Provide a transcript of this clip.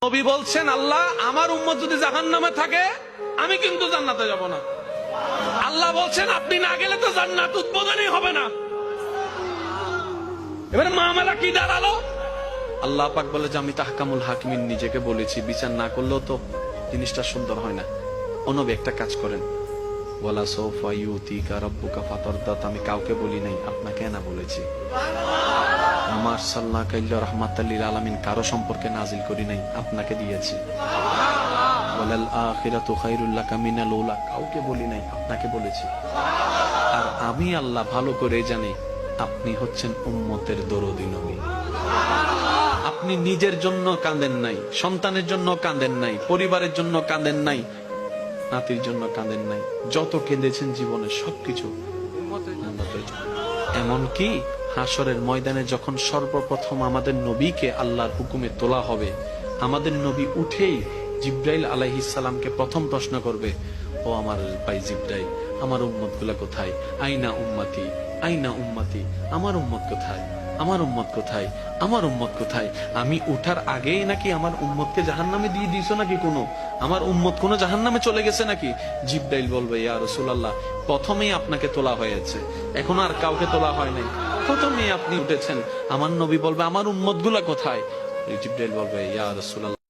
নবী বলছেন, আল্লাহ আমার উম্মত যদি জাহান্নামে থাকে আমি কিন্তু জান্নাতে যাব না। আল্লাহ বলছেন আপনি না গেলে তো জান্নাত উদ্বোধনই হবে না। এবারে মামলা কি দাঁড়ালো? আল্লাহ পাক বলে যে আমি তাহকামুল হাকিমিন নিজেকে বলেছি, বিচার না করলেও তো জিনিসটা সুন্দর হয় না। ও নবী একটা কাজ করেন, ওয়ালা সাউফা ইউতিকা রাব্বুকা ফাতারদা, আমি কাউকে বলি নাই, আপনাকে না বলেছি। আমার সাল্লাল্লাহু আলাইহি রাহমাতাল লিল আলামিন কারো সম্পর্কে নাজিল করি নাই, আপনাকে দিয়েছি। ওয়ালাল আখিরাতু খায়রুল লাকা মিনাল উলা, কাউকে বলি নাই, আপনাকে বলেছি। আর আমি আল্লাহ ভালো করে জানি আপনি হচ্ছেন উম্মতের দরদী নবী। আপনি নিজের জন্য কাঁদেন নাই, সন্তানের জন্য কাঁদেন নাই, পরিবারের জন্য কাঁদেন নাই, নাতির জন্য কাঁদেন নাই, যত কেঁদেছেন জীবনে সবকিছু এমনকি হাসরের ময়দানে যখন সর্বপ্রথম আমাদের নবীকে আল্লাহর হুকুমে তোলা হবে, আমাদের নবী উঠেই জিব্রাইল আলাইহিস সালামকে প্রথম প্রশ্ন করবে, ও আমার ভাই জিব্রাইল, আমার উম্মত গুলা কোথায়? আইনা উম্মতি, আইনা উম্মতি, আমার উম্মত কোথায়? আমার উম্মত কোথায়? আমার উম্মত কোথায়? আমি উঠার আগেই নাকি আমার উম্মতকে জাহান্নামে দিয়ে দিয়েছো নাকি? আমার উম্মত কোন জাহান্নামে চলে গেছে নাকি? জিব্রাইল বলবে, ইয়া রাসূলুল্লাহ, প্রথমেই আপনাকে তোলা হয়েছে, এখন আর কাউকে তোলা হয় নাই, প্রথমেই আপনি উঠেছেন। আমার নবী বলবে, আমার উম্মত গুলা কোথায়? জিব্রাইল বলবে, ইয়া রাসূলুল্লাহ